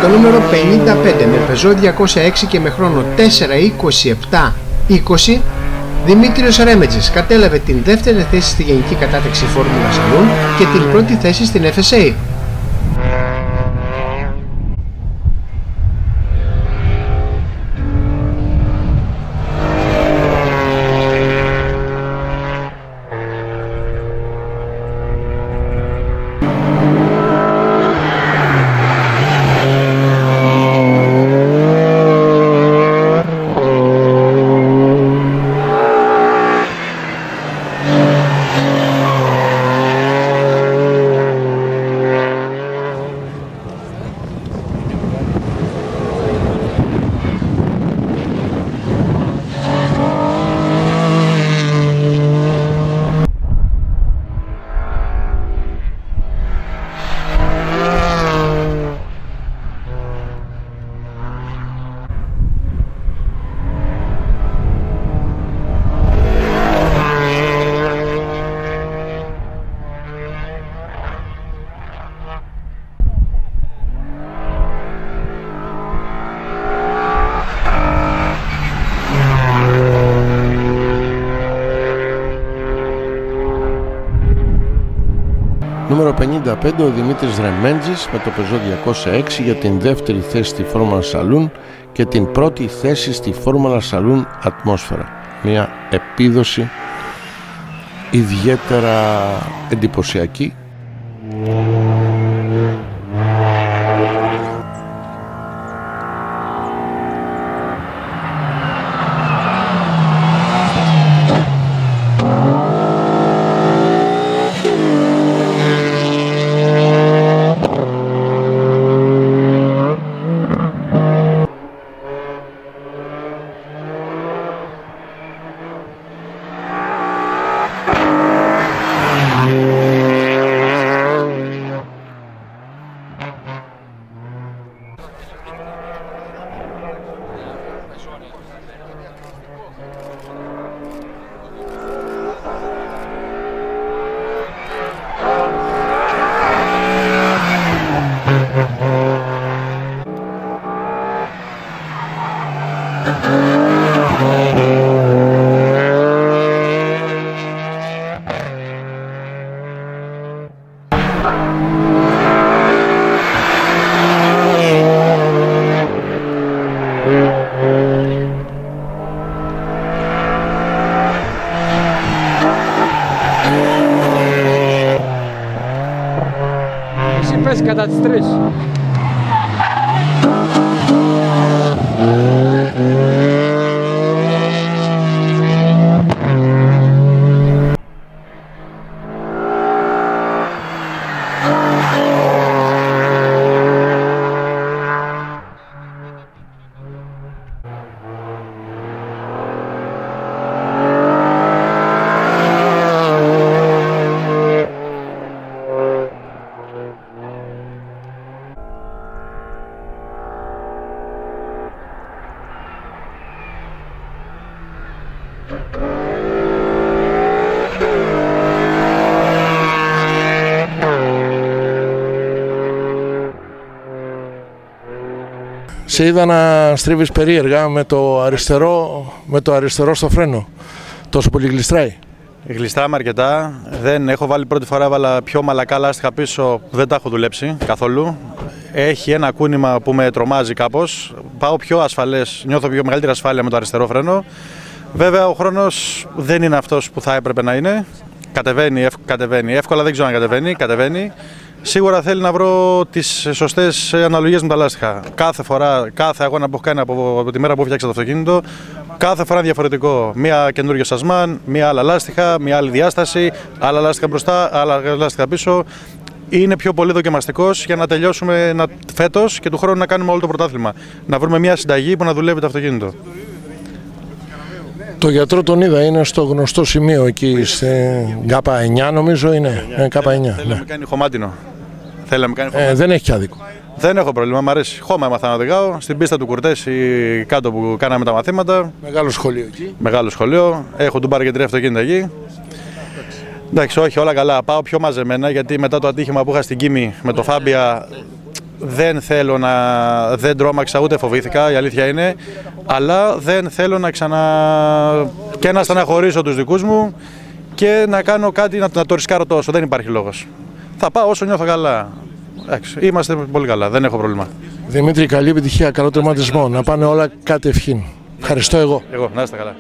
το νούμερο 55 με πεζό 206 και με χρόνο 4:27:20, Δημήτριος Ρέμετζης κατέλαβε την δεύτερη θέση στη γενική κατάταξη Φόρμουλα Σαλούν και την πρώτη θέση στην FSA. Νούμερο 55 ο Δημήτρης Ρεμέντζης με το πεζό 206 για την δεύτερη θέση στη Φόρμουλα Σαλούν και την πρώτη θέση στη Φόρμουλα Σαλούν Ατμόσφαιρα. Μια επίδοση ιδιαίτερα εντυπωσιακή. Εσύ πες κατά τις 3. Σε είδα να στρίβεις περίεργα με το αριστερό στο φρένο. Τόσο πολύ γλιστράει. Γλιστράμε αρκετά. Δεν έχω βάλει πρώτη φορά, έβαλα πιο μαλακά λάστιχα πίσω, δεν τα έχω δουλέψει καθόλου. Έχει ένα κούνημα που με τρομάζει κάπως. Πάω πιο ασφαλές, νιώθω πιο μεγαλύτερη ασφάλεια με το αριστερό φρένο. Βέβαια ο χρόνος δεν είναι αυτός που θα έπρεπε να είναι. Κατεβαίνει. Εύκολα δεν ξέρω αν κατεβαίνει. Σίγουρα θέλει να βρω τις σωστές αναλογίες με τα λάστιχα. Κάθε φορά, κάθε αγώνα που έχω κάνει από τη μέρα που φτιάξα το αυτοκίνητο, κάθε φορά διαφορετικό. Μία καινούργια σασμάν, μία άλλα λάστιχα, μία άλλη διάσταση, άλλα λάστιχα μπροστά, άλλα λάστιχα πίσω. Είναι πιο πολύ δοκιμαστικός για να τελειώσουμε φέτος και του χρόνου να κάνουμε όλο το πρωτάθλημα. Να βρούμε μια συνταγή που να δουλεύει το αυτοκίνητο. Το γιατρό τον είδα, είναι στο γνωστό σημείο εκεί, στην K9 νομίζω είναι. K9. Θέλει να με κάνει χωμάτινο. Δεν έχει άδικο. Δεν έχω πρόβλημα, μου αρέσει. Χώμα έμαθα να οδηγάω. Στην πίστα του Κουρτέση κάτω που κάναμε τα μαθήματα. Μεγάλο σχολείο εκεί. Μεγάλο σχολείο. Έχω του πάρει και 3 αυτοκίνητα εκεί. Εντάξει, όχι, όλα καλά. Πάω πιο μαζεμένα γιατί μετά το ατύχημα που είχα στην Κίμη με το Φάμπια Δεν τρόμαξα ούτε φοβήθηκα, η αλήθεια είναι, αλλά δεν θέλω και να στεναχωρήσω τους δικούς μου και να κάνω κάτι, να το ρισκάρω τόσο. Δεν υπάρχει λόγος. Θα πάω όσο νιώθω καλά. Είμαστε πολύ καλά, δεν έχω πρόβλημα. Δημήτρη, καλή επιτυχία, καλό τερματισμό. Να πάνε όλα κατευχήν. Ευχαριστώ εγώ. Να είστε καλά.